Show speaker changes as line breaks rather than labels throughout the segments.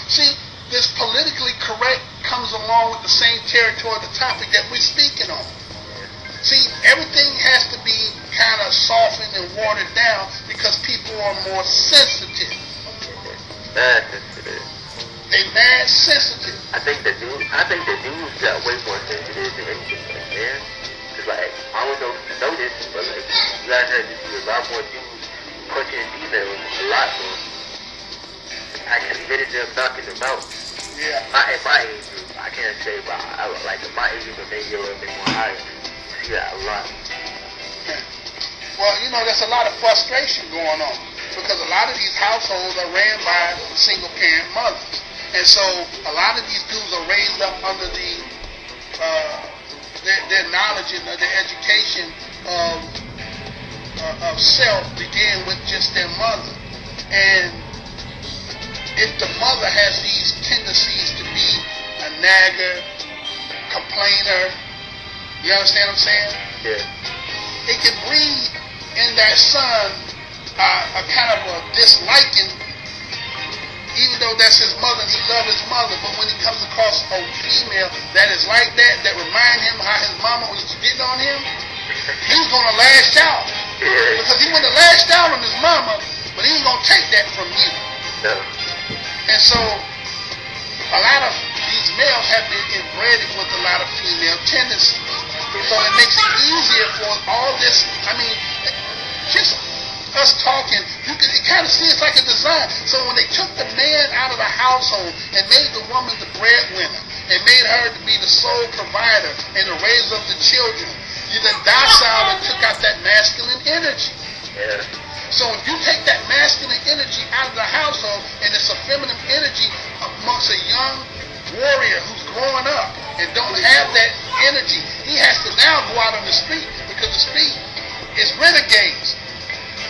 See, this politically correct comes along with the same territory, the topic that we're speaking on. See, everything has to be kind of softened and watered down because people are more sensitive.
Mad sensitive.
They mad sensitive.
I think the news got way more sensitive than anything, man. Cause like, I don't know if you know this, but like, you guys heard this, a lot more dudes punching females, a lot more. Actually hitting them, knocking them out.
Yeah.
In my age group, I can't say, but like in my age group, maybe a little bit more higher. See that a lot.
Well, you know, there's a lot of frustration going on because a lot of these households are ran by single-parent mothers. And so a lot of these dudes are raised up under their knowledge and their education of self began with just their mother. And if the mother has these tendencies to be a nagger, complainer, you understand what I'm saying?
Yeah.
It can breed in that son a kind of a disliking, even though that's his mother and he loves his mother, but when he comes across a female that is like that remind him how his mama was getting on him, he's going to lash out. Because he would have lashed out on his mama, but he ain't going to take that from you.
No.
And so a lot of these males have been inbred with a lot of female tendencies. So it makes it easier for all this. I mean, just us talking, it kind of seems like a design. So when they took the man out of the household and made the woman the breadwinner and made her to be the sole provider and the raiser of the children, you then docile and took out that masculine energy.
Yeah.
So if you take that masculine energy out of the household and it's a feminine energy amongst a young warrior who's growing up and don't have that energy, he has to now go out on the street because the street is renegades.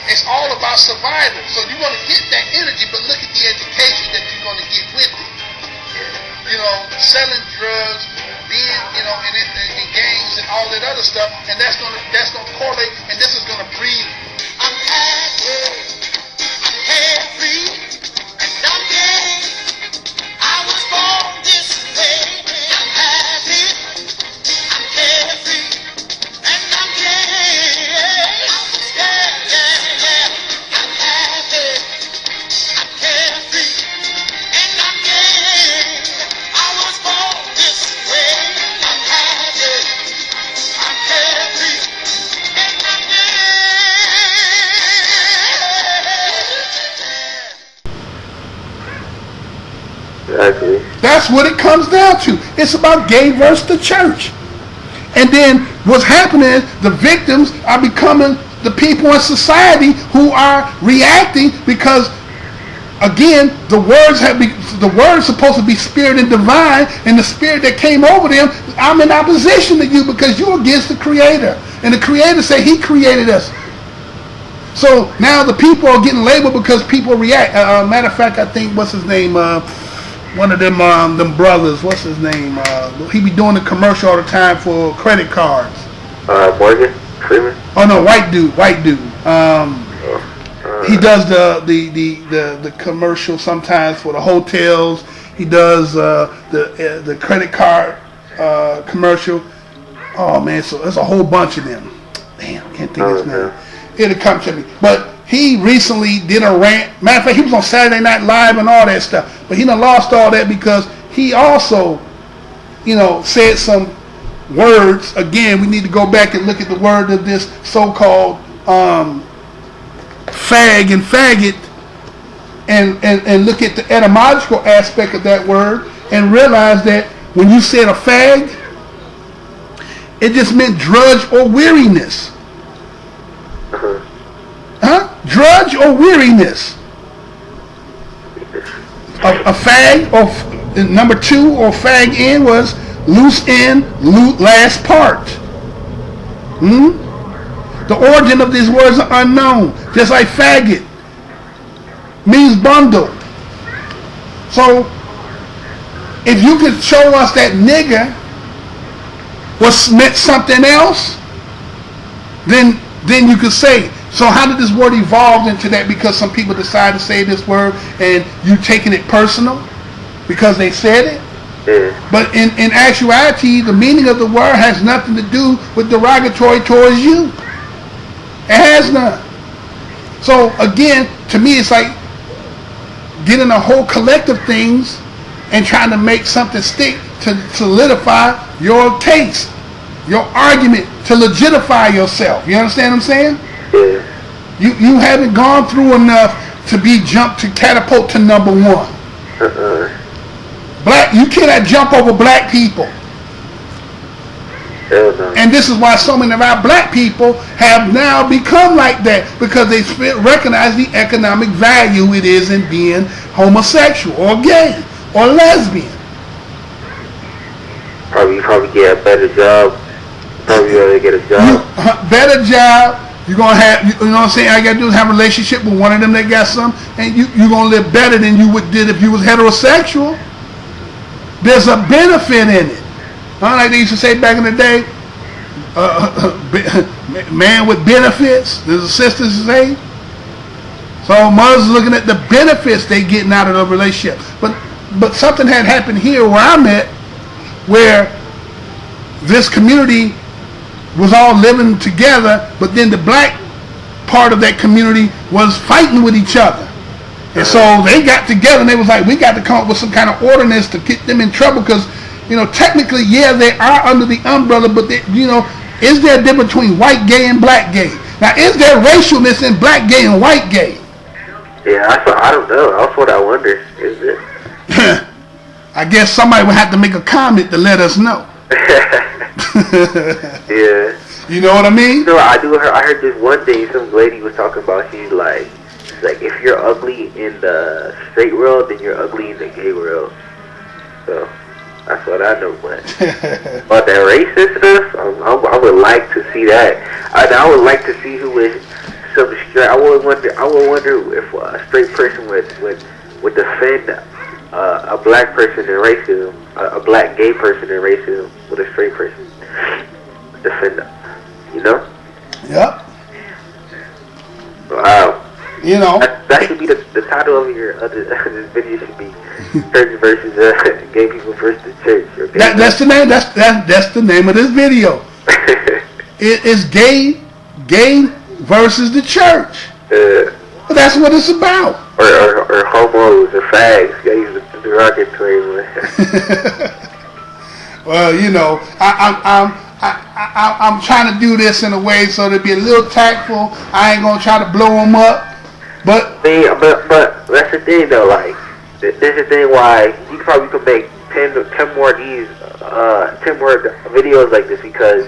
It's all about survival. So you're going to get that energy, but look at the education that you're going to get with it. You know, selling drugs, being, you know, in gangs and all that other stuff, and that's going to correlate, and this is going to breed.
I'm happy, I'm carefree, and I'm gay. I was born this way. I'm happy, I'm carefree, and I'm gay. Yeah, yeah, yeah. I'm happy, I'm carefree, and I'm gay. I was born this way. I'm happy, I'm carefree, and I'm gay.
Exactly.
That's what it comes down to. It's about gay versus the church. And then what's happening is the victims are becoming the people in society who are reacting because, again, the word's supposed to be spirit and divine, and the spirit that came over them, I'm in opposition to you because you're against the Creator. And the Creator said He created us. So now the people are getting labeled because people react. Matter of fact, I think, what's his name? One of them brothers, what's his name? He be doing the commercial all the time for credit cards.
Morgan Freeman?
Oh no, white dude. He does the commercial sometimes for the hotels. He does the credit card commercial. Oh man, so there's a whole bunch of them. Damn, I can't think of his name. It'll come to me. But he recently did a rant. Matter of fact, he was on Saturday Night Live and all that stuff. But he done lost all that because he also, you know, said some words. Again, we need to go back and look at the word of this so-called fag and faggot and look at the etymological aspect of that word and realize that when you said a fag, it just meant drudge or weariness. Drudge or weariness. A fag, or number two, or fag end was loose end, last part. The origin of these words are unknown. Just like faggot means bundle. So if you could show us that nigger meant something else, then you could say. So how did this word evolve into that? Because some people decide to say this word and you taking it personal? because they said it.
Yeah.
But in actuality, the meaning of the word has nothing to do with derogatory towards you. It has none. So again, to me, it's like getting a whole collective things and trying to make something stick to solidify your case, your argument, to legitify yourself. You understand what I'm saying?
Yeah.
You haven't gone through enough to be jumped to catapult to number one. Black, you cannot jump over black people.
Hell no.
And this is why so many of our black people have now become like that, because they recognize the economic value it is in being homosexual or gay or lesbian.
Probably get a better job. Probably gonna get a job.
Better job. You're gonna have, you know what I'm saying? All you gotta do is have a relationship with one of them that got some, and you're gonna live better than you would did if you was heterosexual. There's a benefit in it. Like they used to say back in the day, man with benefits. There's a sister to say. So mothers looking at the benefits they getting out of the relationship. But something had happened here where I'm at, where this community was all living together, but then the black part of that community was fighting with each other. And so they got together and they was like, we got to come up with some kind of ordinance to get them in trouble, because, you know, technically, yeah, they are under the umbrella, but they, you know, is there a difference between white gay and black gay? Now, is there racialness in black gay and white gay?
Yeah, I don't know. That's what I wonder. Is it?
I guess somebody would have to make a comment to let us know.
Yeah.
You know what I mean?
You know, I heard this one thing some lady was talking about. She's like, if you're ugly in the straight world, then you're ugly in the gay world. So that's what I know. But about that racist stuff, I would like to see that. I would like to see who is some straight. I would wonder if a straight person would defend a black person in racism, a black gay person in racism, with a straight person defend them. You know?
Yep.
Wow.
You know,
that should be the title of this video. Should be church versus gay people versus the church. Okay?
That's the name. That's the name of this video. It is gay versus the church. But that's what it's about.
Or homos or fags. Gays are derogatory.
Well, you know, I'm trying to do this in a way so to be a little tactful. I ain't gonna try to blow them up. But
that's the thing though. Like, this is the thing why you probably could make 10 more of these, 10 more videos like this, because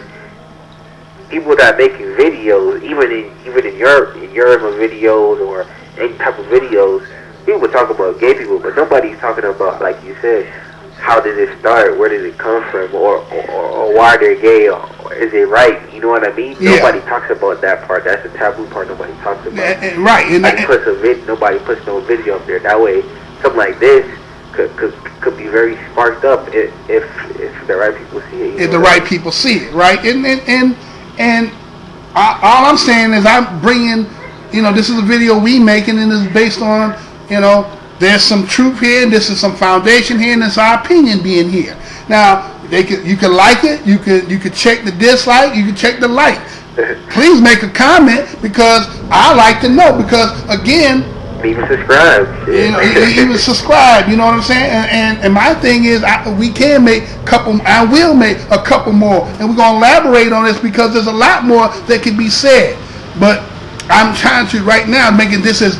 people that are making videos, even in Europe videos or any type of videos, people talk about gay people, but nobody's talking about, like you said, how did it start, where did it come from, or why they're gay, or is it right? You know what I mean?
Yeah.
Nobody talks about that part. That's the taboo part. Nobody talks about.
Right.
Nobody puts no video up there. That way, something like this could be very sparked up if the right people see it.
If the right people see it, right? And all I'm saying is I'm bringing, you know, this is a video we making, and it's based on, you know, there's some truth here, and this is some foundation here, and it's our opinion being here. Now, you can like it, you can check the dislike, you can check the like. Please make a comment, because I like to know, because again,
even subscribe.
You know, even subscribe. You know what I'm saying? And my thing is, we can make a couple. I will make a couple more, and we're gonna elaborate on this, because there's a lot more that can be said. But I'm trying to right now making this as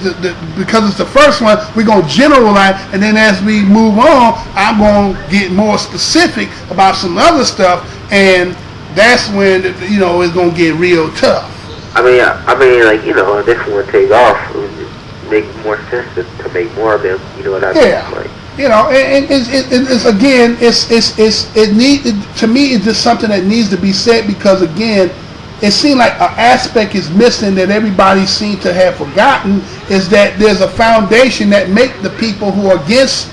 because it's the first one. We're gonna generalize, and then as we move on, I'm gonna get more specific about some other stuff, and that's when, you know, it's gonna get real tough.
I mean, like, you know, this one take off. Make more sense to make more of them. You know what I mean?
Yeah.
Like,
you know, it's again, to me, it's just something that needs to be said, because again, it seems like an aspect is missing that everybody seems to have forgotten, is that there's a foundation that make the people who are against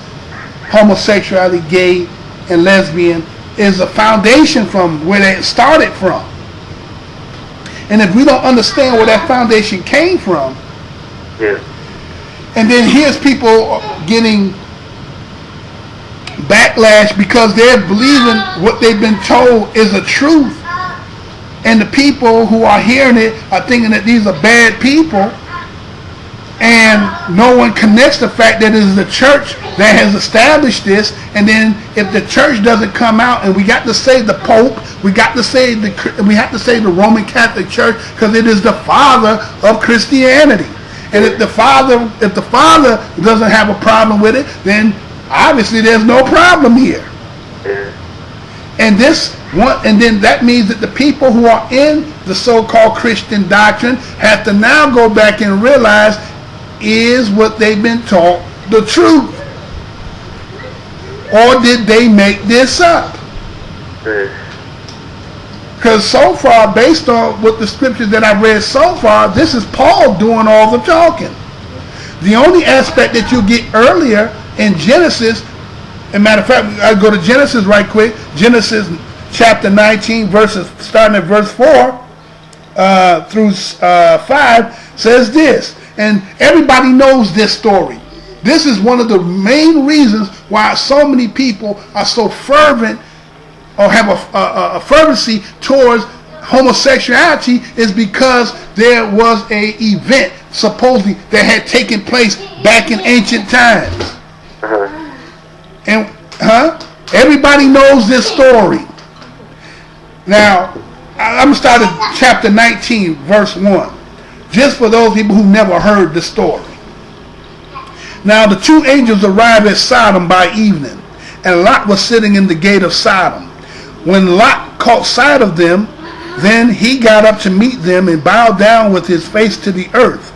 homosexuality, gay and lesbian, is a foundation from where they started from. And if we don't understand where that foundation came from,
yeah.
and then here's people getting backlash because they're believing what they've been told is the truth. And the people who are hearing it are thinking that these are bad people. And no one connects the fact that it is the church that has established this. And then if the church doesn't come out, and we got to say the Pope, we have to say the Roman Catholic Church, because it is the father of Christianity. And if the father doesn't have a problem with it, then obviously there's no problem here. And then that means that the people who are in the so-called Christian doctrine have to now go back and realize, is what they've been taught the truth? Or did they make this up? Because so far, based on what the scriptures that I've read so far, this is Paul doing all the talking. The only aspect that you get earlier in Genesis, as a matter of fact, I'll go to Genesis right quick. Genesis chapter 19, starting at verse 4 through 5, says this. And everybody knows this story. This is one of the main reasons why so many people are so fervent or have a fervency towards homosexuality, is because there was a event supposedly that had taken place back in ancient times. And everybody knows this story. Now, I'm going to start at chapter 19, verse 1. Just for those people who never heard the story. Now the two angels arrived at Sodom by evening, and Lot was sitting in the gate of Sodom. When Lot caught sight of them, then he got up to meet them and bowed down with his face to the earth.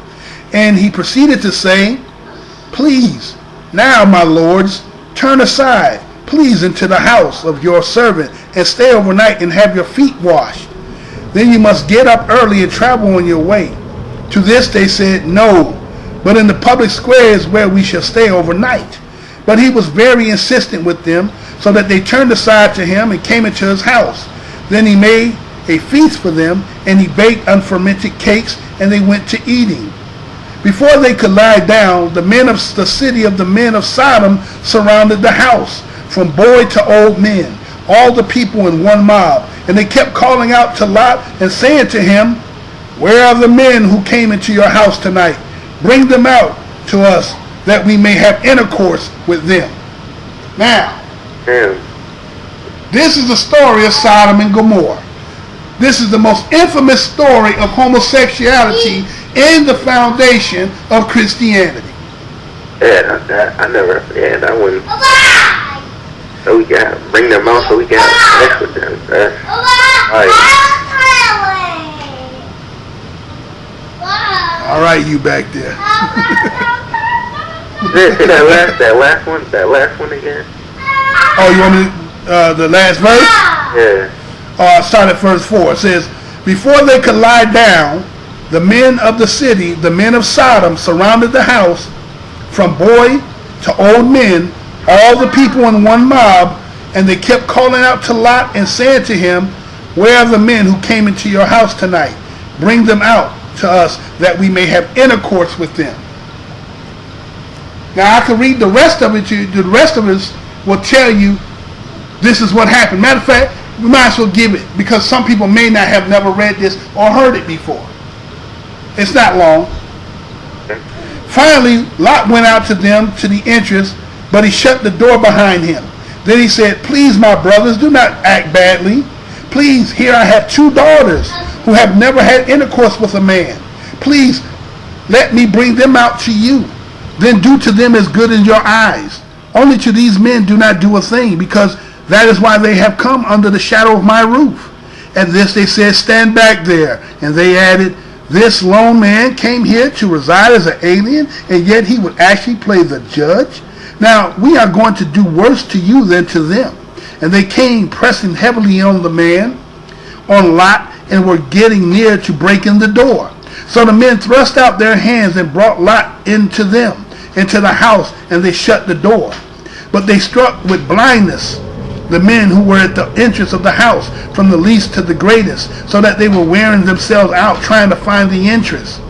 And he proceeded to say, "Please, now, my lords, turn aside, please, into the house of your servant, and stay overnight and have your feet washed. Then you must get up early and travel on your way." To this they said, "No, but in the public square is where we shall stay overnight." But he was very insistent with them, so that they turned aside to him and came into his house. Then he made a feast for them, and he baked unfermented cakes, and they went to eating. Before they could lie down, the men of the city of the men of Sodom surrounded the house, from boy to old men, all the people in one mob. And they kept calling out to Lot and saying to him, "Where are the men who came into your house tonight? Bring them out to us, that we may have intercourse with them." Now, this is the story of Sodom and Gomorrah. This is the most infamous story of homosexuality in the foundation of Christianity.
I wouldn't. So we got bring them out so we can have sex with them.
All right, you back there.
that last one again.
Oh, you want me the last verse?
Yeah.
Start at verse 4. It says, "Before they could lie down, the men of the city, the men of Sodom, surrounded the house, from boy to old men, all the people in one mob, and they kept calling out to Lot and saying to him, 'Where are the men who came into your house tonight? Bring them out to us, that we may have intercourse with them.'" Now I can read the rest of it to you. The rest of us will tell you this is what happened. Matter of fact, we might as well give it, because some people may not have never read this or heard it before. It's not long. Finally, Lot went out to them to the entrance, but he shut the door behind him. Then he said, "Please, my brothers, do not act badly. Please, here I have 2 daughters who have never had intercourse with a man. Please, let me bring them out to you. Then do to them as good in your eyes. Only to these men do not do a thing, because that is why they have come under the shadow of my roof." At this they said, "Stand back there." And they added, "This lone man came here to reside as an alien, and yet he would actually play the judge? Now we are going to do worse to you than to them." And they came pressing heavily on the man, on Lot, and were getting near to breaking the door. So the men thrust out their hands and brought Lot into them, into the house, and they shut the door. But they struck with blindness the men who were at the entrance of the house, from the least to the greatest, so that they were wearing themselves out trying to find the entrance.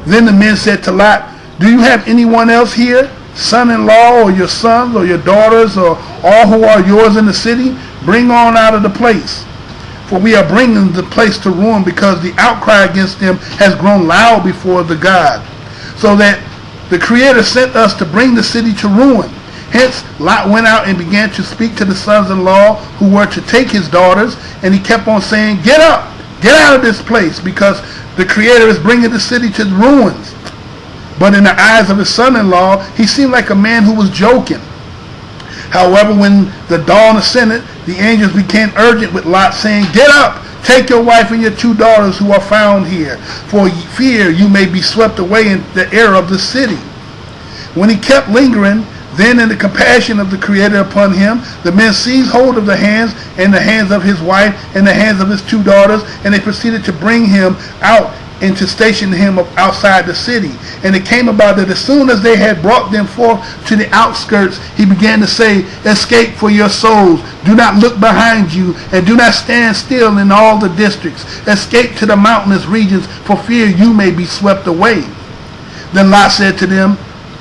Then the men said to Lot, "Do you have anyone else here, son-in-law or your sons or your daughters or all who are yours in the city, bring on out of the place. For we are bringing the place to ruin, because the outcry against them has grown loud before the God. So that the Creator sent us to bring the city to ruin. Hence Lot went out and began to speak to the sons-in-law who were to take his daughters, and he kept on saying, get up, get out of this place, because the Creator is bringing the city to ruins. But in the eyes of his son-in-law, he seemed like a man who was joking. However, when the dawn ascended, the angels became urgent with Lot, saying, get up, take your wife and your 2 daughters who are found here, for fear you may be swept away in the air of the city. When he kept lingering, then in the compassion of the Creator upon him, the men seized hold of the hands of his wife and the hands of his 2 daughters, and they proceeded to bring him out and to station him outside the city. And it came about that as soon as they had brought them forth to the outskirts, he began to say, escape for your souls. Do not look behind you, and do not stand still in all the districts. Escape to the mountainous regions, for fear you may be swept away. Then Lot said to them,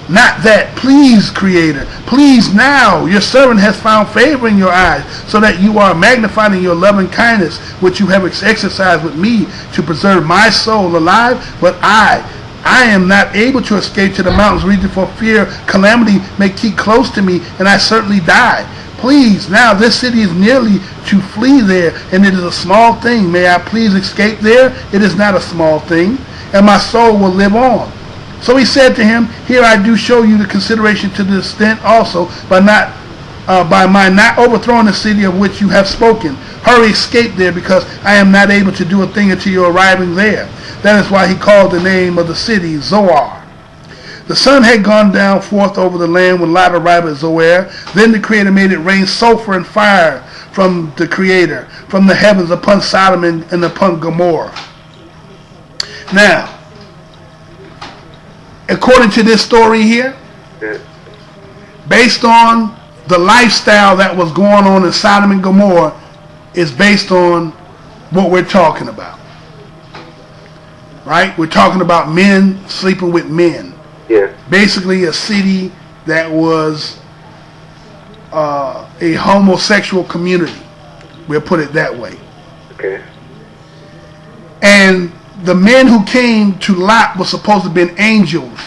not that, please, Creator, please now, your servant has found favor in your eyes, so that you are magnified in your loving kindness, which you have exercised with me to preserve my soul alive. But I am not able to escape to the mountains region, for fear calamity may keep close to me, and I certainly die. Please, now this city is nearly to flee there, and it is a small thing. May I please escape there? It is not a small thing, and my soul will live on. So he said to him, here I do show you the consideration to the extent also by my not overthrowing the city of which you have spoken. Hurry, escape there, because I am not able to do a thing until your arriving there. That is why he called the name of the city Zoar. The sun had gone down forth over the land when Lot arrived at Zoar. Then the Creator made it rain sulfur and fire from the Creator, from the heavens upon Sodom and upon Gomorrah. Now, according to this story here, based on the lifestyle that was going on in Sodom and Gomorrah, is based on what we're talking about. Right? We're talking about men sleeping with men.
Yeah.
Basically a city that was a homosexual community. We'll put it that way.
Okay.
And the men who came to Lot were supposed to have been angels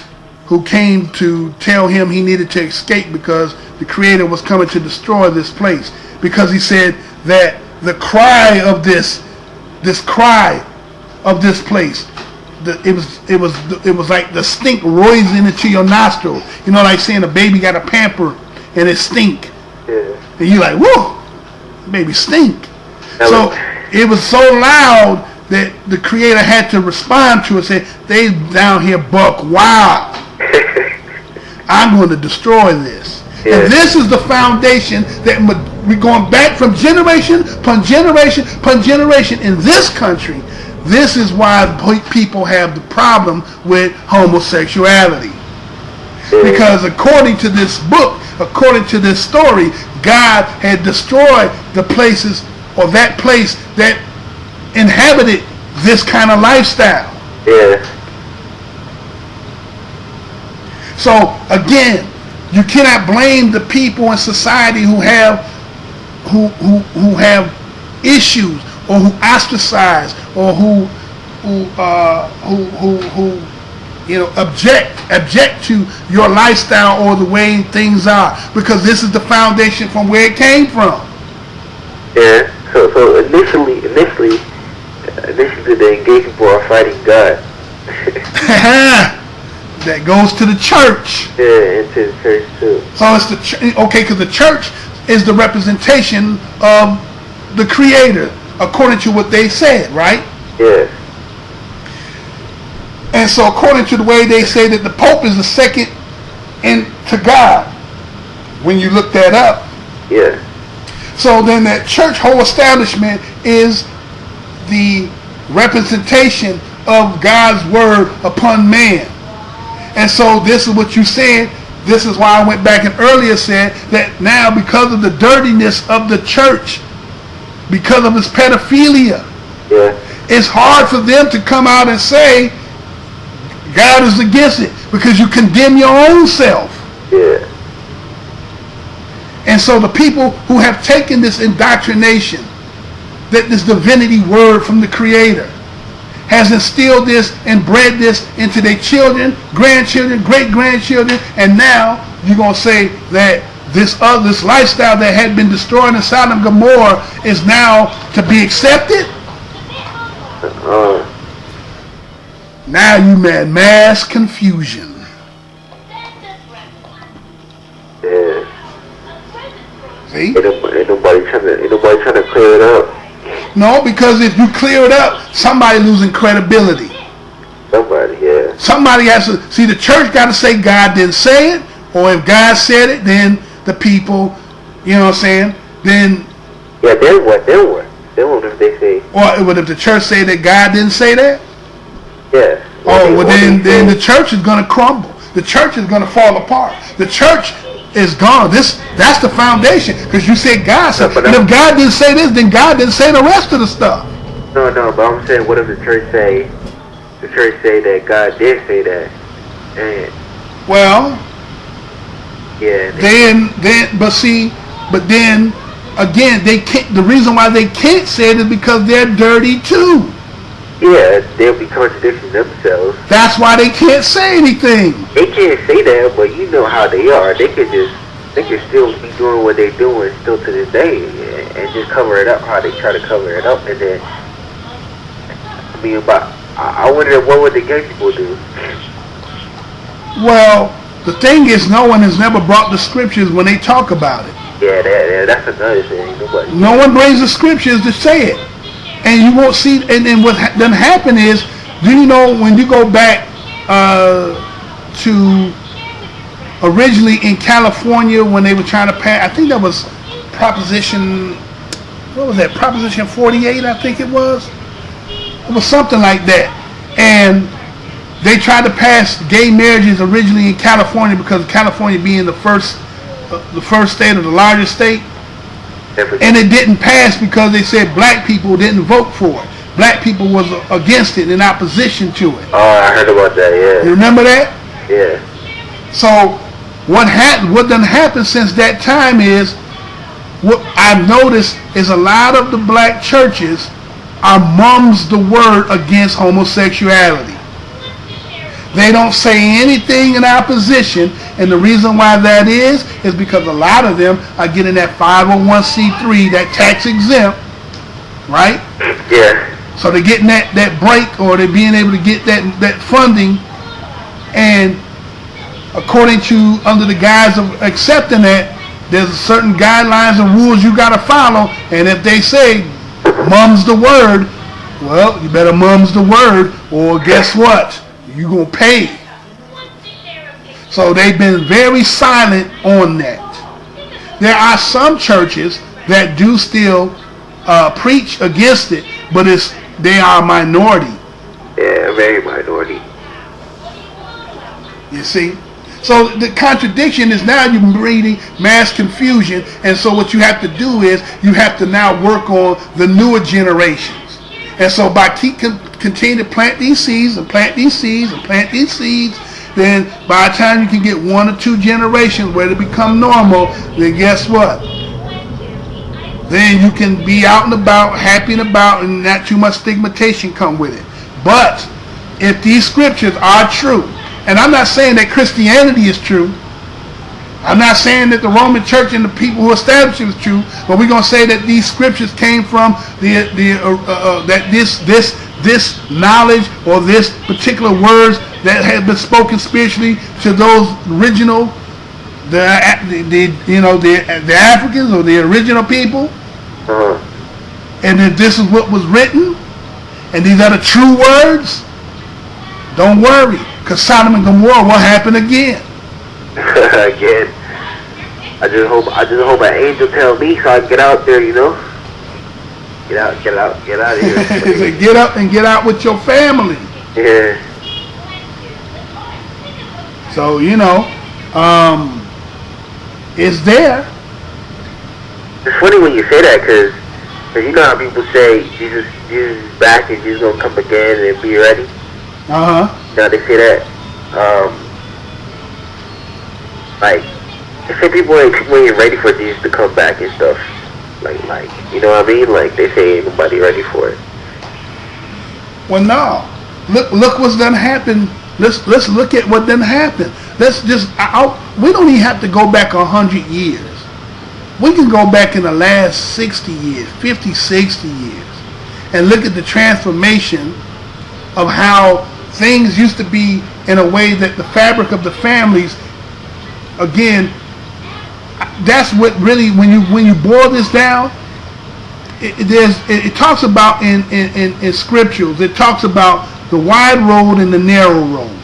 who came to tell him he needed to escape because the Creator was coming to destroy this place. Because he said that the cry of this cry of this place, it was like the stink rising into your nostril. You know, like saying a baby got a pamper and it stink.
Yeah.
And you're like, whoa, baby stink. So it was so loud that the Creator had to respond to it, say, they down here buck wild. I'm going to destroy this. Yeah. And this is the foundation that we're going back from generation upon generation upon generation in this country. This is why people have the problem with homosexuality. Yeah. Because according to this book, according to this story, God had destroyed the places, or that place that inhabited this kind of lifestyle.
Yeah.
So again, you cannot blame the people in society who have issues, or who ostracize, or who object to your lifestyle or the way things are, because this is the foundation from where it came from.
Yeah. So initially, the engaged people are fighting God.
That goes to the church.
Yeah, into the church too.
So it's because the church is the representation of the Creator, according to what they said, right?
Yeah.
And so according to the way they say that the Pope is the second to God, when you look that up.
Yeah.
So then that church whole establishment is the representation of God's word upon man. And so this is what you said. This is why I went back and earlier said that now, because of the dirtiness of the church, because of its pedophilia,
yeah,
it's hard for them to come out and say God is against it, because you condemn your own self.
Yeah.
And so the people who have taken this indoctrination, that this divinity word from the Creator, has instilled this and bred this into their children, grandchildren, great-grandchildren, and now you're going to say that this lifestyle that had been destroyed in Sodom and Gomorrah is now to be accepted? Now you mad mass confusion.
Yeah.
See?
Ain't nobody trying to clear it up.
No, because if you clear it up, somebody losing credibility.
Somebody, yeah.
Somebody has to, see, the church got to say God didn't say it, or if God said it, then the people, you know what I'm saying, then...
Yeah, then what? Then what if they say...
Or if the church say that God didn't say that?
Yeah.
Oh, well then the church is going to crumble. The church is going to fall apart. The church is gone. That's the foundation, because you said God said. And if God didn't say this, then God didn't say the rest of the stuff.
No, but I'm saying, what if the church say that God did say that? And
well,
yeah.
But then again, they can't. The reason why they can't say it is because they're dirty too.
Yeah, they'll be contradicting themselves.
That's why they can't say anything.
They can't say that, but you know how they are. They can still be doing what they're doing still to this day, and just cover it up how they try to cover it up. And then, I mean, but I wonder what would the gay people do?
Well, the thing is, no one has never brought the scriptures when they talk about it.
Yeah, that's another thing.
No one brings the scriptures to say it. And you won't see, and what doesn't happen is, do you know when you go back to originally in California when they were trying to pass, I think that was Proposition 48, I think it was. It was something like that. And they tried to pass gay marriages originally in California because California being the first state or the largest state. And it didn't pass because they said black people didn't vote for it. Black people was against it, in opposition to it.
Oh, I heard about that, yeah.
You remember that?
Yeah.
So what done happened since that time is, what I've noticed is a lot of the black churches are mums the word against homosexuality. They don't say anything in opposition, and the reason why that is because a lot of them are getting that 501c3, that tax exempt, right?
Yeah.
So they're getting that break, or they're being able to get that funding, and according to, under the guise of accepting that, there's certain guidelines and rules you got to follow, and if they say mum's the word, well, you better mum's the word, or guess what? You're going to pay. So they've been very silent on that. There are some churches that do still preach against it, but they are a minority.
Yeah, very minority.
You see? So the contradiction is now you're breeding mass confusion, and so what you have to do is you have to now work on the newer generations. And so by continue to plant these seeds and plant these seeds and plant these seeds, then by the time you can get 1 or 2 generations where they become normal, then guess what? Then you can be out and about, happy and about, and not too much stigmatization come with it. But if these scriptures are true, and I'm not saying that Christianity is true, I'm not saying that the Roman Church and the people who established it was true, but we're going to say that these scriptures came from that this knowledge or this particular words that had been spoken spiritually to those original, the Africans or the original people, and that this is what was written, and these are the true words. Don't worry, because Sodom and Gomorrah will happen again.
Again. I just hope an angel tell me so I can get out there, you know. Get out of here.
Get up and get out with your family.
Yeah.
So, it's there.
It's funny when you say that, because you know how people say Jesus is back and Jesus gonna come again and be ready. You know, they say that. like, they say people ain't ready for Jesus to come back and stuff. Like, you know what I mean? Like, they say ain't nobody ready for it.
Well, no. Look what's done happened. Let's look at what done happened. Let's just, we don't even have to go back 100 years. We can go back in the last 60 years, 50, 60 years, and look at the transformation of how things used to be in a way that the fabric of the families, again, that's what really, when you boil this down, it talks about in scriptures, it talks about the wide road and the narrow road.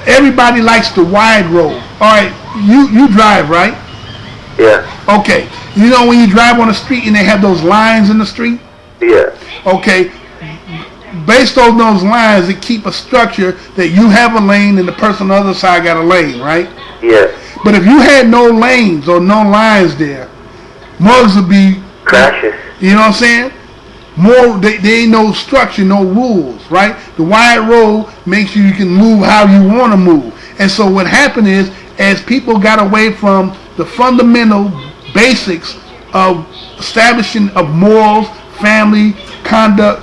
Everybody likes the wide road. All right, you drive, right?
Yeah.
Okay. You know when you drive on the street and they have those lines in the street?
Yeah.
Okay. Based on those lines, it keep a structure that you have a lane and the person on the other side got a lane, right?
Yeah.
But if you had no lanes or no lines there, mugs would be
crashes.
You know what I'm saying? There ain't no structure, no rules, right? The wide road makes you can move how you want to move. And so what happened is, as people got away from the fundamental basics of establishing of morals, family, conduct,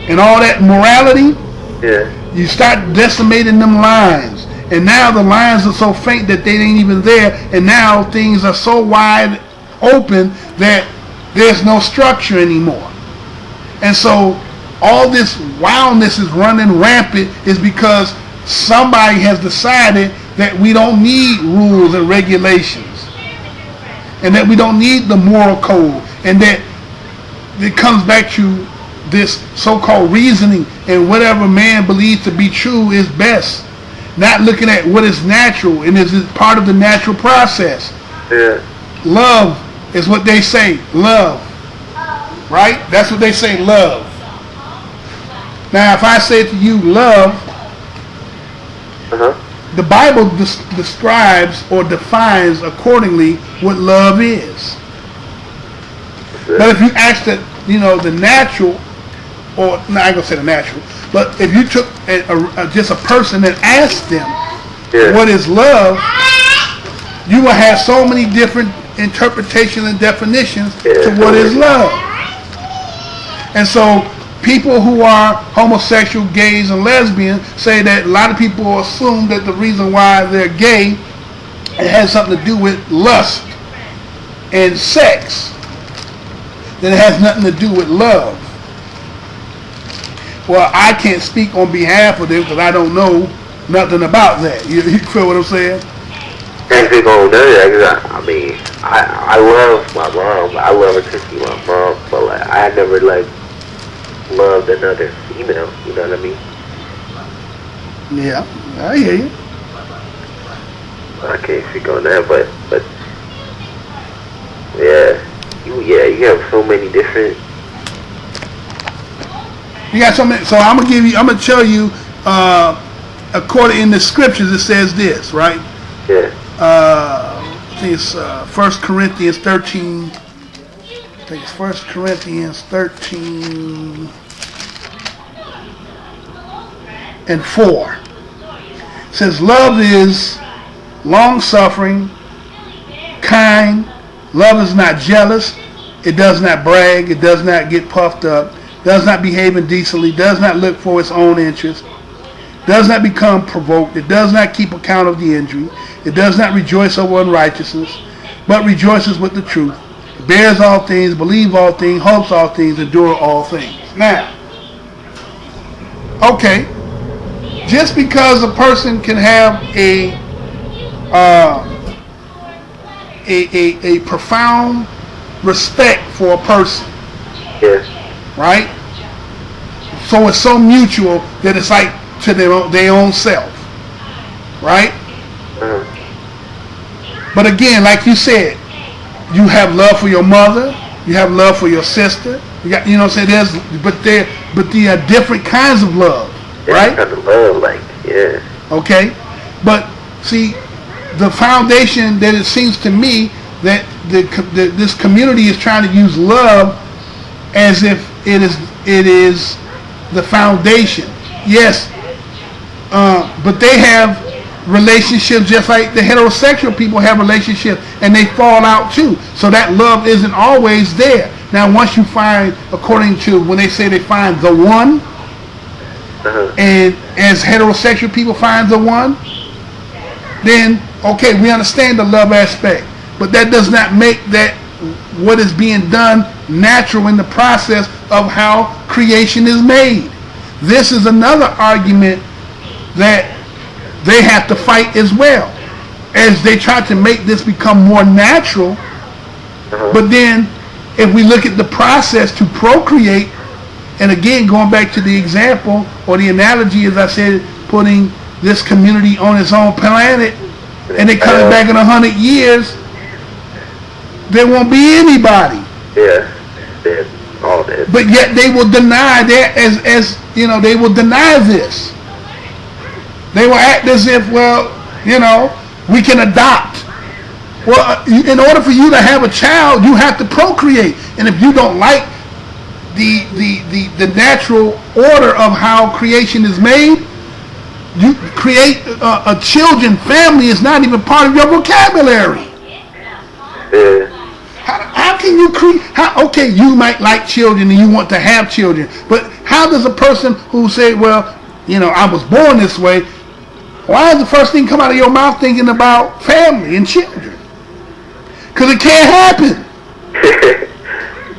and all that morality, you start decimating them lines. And now the lines are so faint that they ain't even there. And now things are so wide open that there's no structure anymore. And so all this wildness is running rampant is because somebody has decided that we don't need rules and regulations, and that we don't need the moral code, and that it comes back to this so-called reasoning and whatever man believes to be true is best, not looking at what is natural and is part of the natural process. Love is what they say, love, right? That's what they say, love. Now if I say to you love, the Bible describes or defines accordingly what love is. But if you ask the natural, or no, I ain't gonna say the natural, but if you took just a person and asked them what is love, you will have so many different interpretations and definitions to what is love. And so people who are homosexual, gays, and lesbians say that a lot of people assume that the reason why they're gay, it has something to do with lust and sex, that it has nothing to do with love. Well, I can't speak on behalf of them because I don't know nothing about that. You feel what I'm saying?
Can't speak on that. I mean, I love my mom. I love her to see my mom, but like I never loved another female. You know what I mean?
Yeah, I hear you.
I can't speak on that, but you have so many different.
You got so many. So I'm gonna tell you, according in the scriptures, it says this, right?
Yeah.
I think it's 1 Corinthians 13. I think it's 1 Corinthians 13 and 4. It says, love is long-suffering, kind. Love is not jealous. It does not brag. It does not get puffed up. Does not behave indecently. Does not look for its own interest. Does not become provoked. It does not keep account of the injury. It does not rejoice over unrighteousness, but rejoices with the truth. It bears all things, believes all things, hopes all things, endure all things. Now, okay, just because a person can have a profound respect for a person, right? So it's so mutual that it's like to their own self, right? But again, like you said, you have love for your mother, you have love for your sister. You got, you know what I'm saying? But there are different kinds of love, right?
Kind of love,
Okay, but see, the foundation that it seems to me that this community is trying to use love as if it is the foundation. Yes, but they have relationships just like the heterosexual people have relationships, and they fall out too. So that love isn't always there. Now, once you find, according to when they say they find the one, and as heterosexual people find the one, then okay, we understand the love aspect, but that does not make that what is being done natural in the process of how creation is made. This is another argument that they have to fight as well, as they try to make this become more natural. But then if we look at the process to procreate, and again going back to the example or the analogy, as I said, putting this community on its own planet, and they coming back in 100 years, there won't be anybody.
Yeah, they're all dead.
But yet they will deny that, as you know, they will deny this. They will act as if, well, you know, we can adopt. Well, in order for you to have a child, you have to procreate. And if you don't like the natural order of how creation is made, you create a children family is not even part of your vocabulary.
Yeah.
How can you create? Okay, you might like children and you want to have children, but how does a person who say, well, you know, I was born this way, why is the first thing come out of your mouth thinking about family and children? Because it can't happen.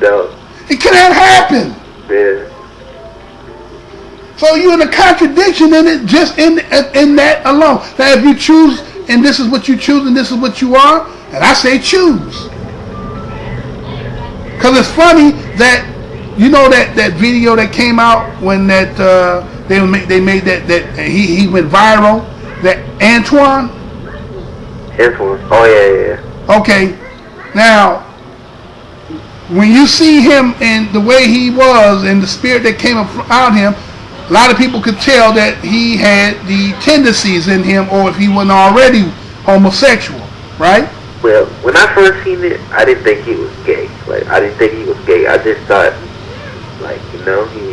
No.
It cannot happen.
Yeah.
So you're in a contradiction in it, just in that alone. Now, if you choose, and this is what you choose, and this is what you are, and I say choose. Because it's funny that, you know, that video that came out when that they made that he went viral, that Antoine. Oh yeah. Okay. Now, when you see him and the way he was and the spirit that came out of him, a lot of people could tell that he had the tendencies in him, or if he wasn't already homosexual, right?
Well, when I first seen it, I didn't think he was gay. Like, I didn't think he was gay. I just thought, like, you know, he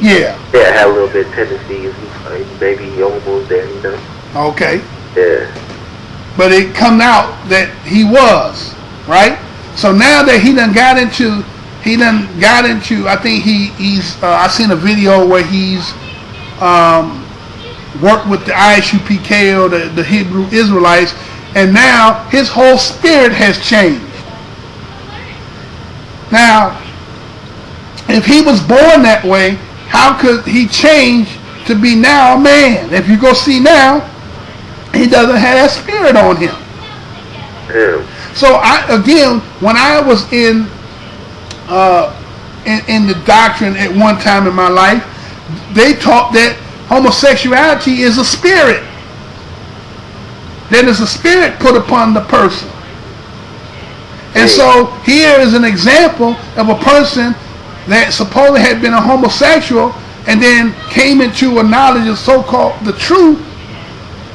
had a little bit of tendencies. Maybe he almost there, you know.
Okay.
Yeah.
But it come out that he was, right? So now that he done got into, I think he's, I seen a video where he's worked with the ISUPK or the Hebrew Israelites, and now his whole spirit has changed. Now, if he was born that way, how could he change to be now a man? If you go see now, he doesn't have that spirit on him.
Yeah.
So again, when I was in the doctrine at one time in my life, they taught that homosexuality is a spirit. That is a spirit put upon the person. And so here is an example of a person that supposedly had been a homosexual and then came into a knowledge of so-called the truth,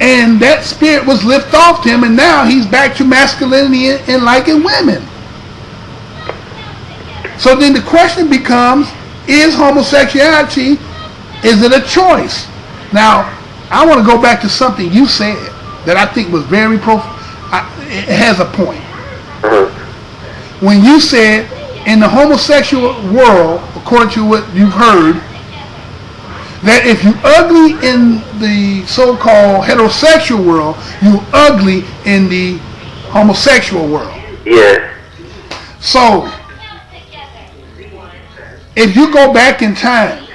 and that spirit was lifted off him, and now he's back to masculinity and liking women. So then the question becomes, is homosexuality, is it a choice? Now, I want to go back to something you said that I think was very it has a point. When you said, in the homosexual world, according to what you've heard, that if you ugly in the so-called heterosexual world, you ugly in the homosexual world.
Yeah.
So, if you go back in time,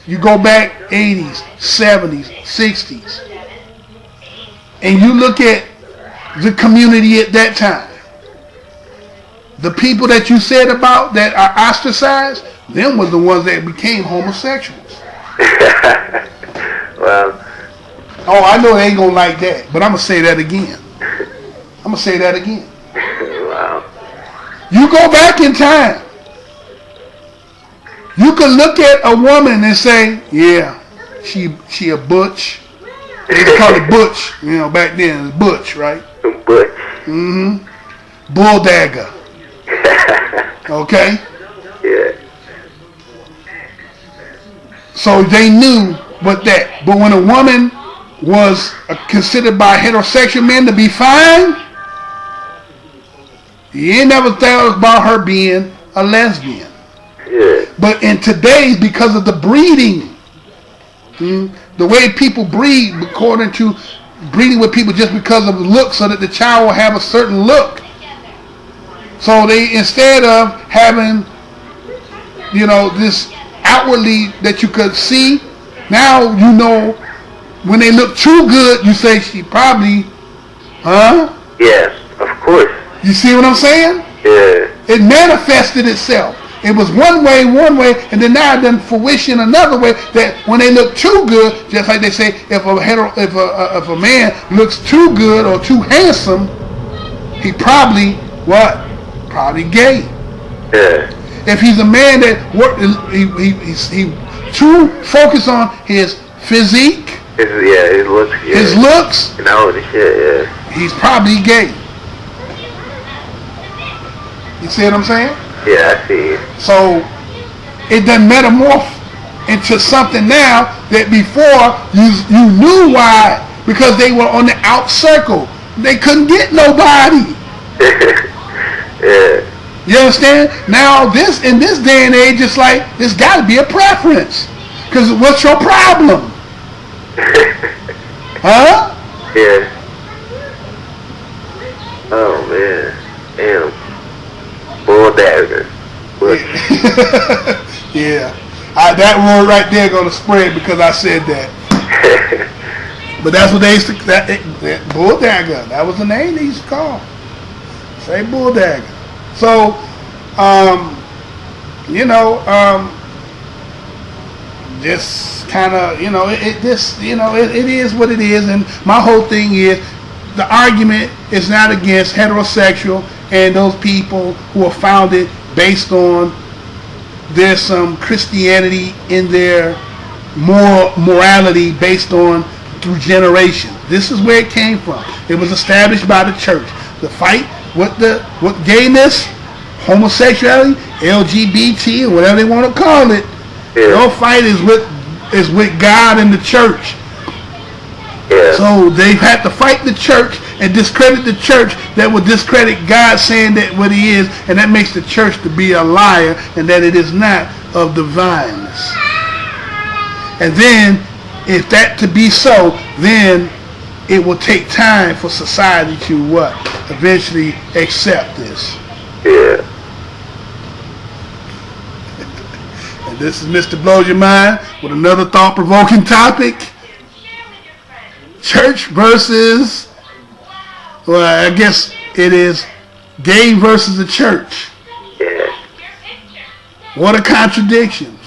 you go back 80s, 70s, 60s, and you look at the community at that time, the people that you said about that are ostracized, them were the ones that became homosexuals.
Well.
Oh, I know they ain't gonna like that, but I'm gonna say that again.
Wow.
You go back in time. You can look at a woman and say, yeah, she a butch. They call it butch, you know, back then it was butch, right?
Butch.
Bull dagger. Okay?
Yeah.
So they knew what that. But when a woman was considered by heterosexual men to be fine, he ain't never thought about her being a lesbian.
Yeah.
But in today's, because of the breeding, the way people breed, according to breeding with people just because of the look, so that the child will have a certain look. So they, instead of having, this outwardly that you could see, now you know when they look too good, you say she probably,
Yes, of course.
You see what I'm saying?
Yeah.
It manifested itself. It was one way, and then now it done fruition another way. That when they look too good, just like they say, if a man looks too good or too handsome, he probably what? Probably gay.
Yeah.
If he's a man that he too focused on his physique,
His looks. Yeah.
his looks,
And all the shit. Yeah.
he's probably gay. You see what I'm saying?
Yeah, I see.
So it done metamorph into something now that before you knew why, because they were on the out circle. They couldn't get nobody.
Yeah.
You understand? Now in this day and age, it's like there's got to be a preference. Because what's your problem? Huh?
Yeah. Oh man. Damn. Bull dagger.
Yeah. That word right there gonna spread because I said that. But that's what they used to, that bull dagger. That was the name they used to call. Say bull dagger. So, just kind of, it is what it is. And my whole thing is, the argument is not against heterosexual and those people who are founded based on there's some Christianity in their morality based on through generations. This is where it came from. It was established by the church. The fight with gayness, homosexuality, LGBT, or whatever they want to call it.
Yeah.
Your fight is with God and the church.
Yeah.
So they've had to fight the church and discredit the church that will discredit God saying that what he is, and that makes the church to be a liar and that it is not of divineness. And then, if that to be so, then it will take time for society to what? Eventually accept this.
Yeah.
And this is Mr. Blows Your Mind with another thought-provoking topic. Church versus, well, I guess it is gay versus the church.
Yeah.
What a contradiction.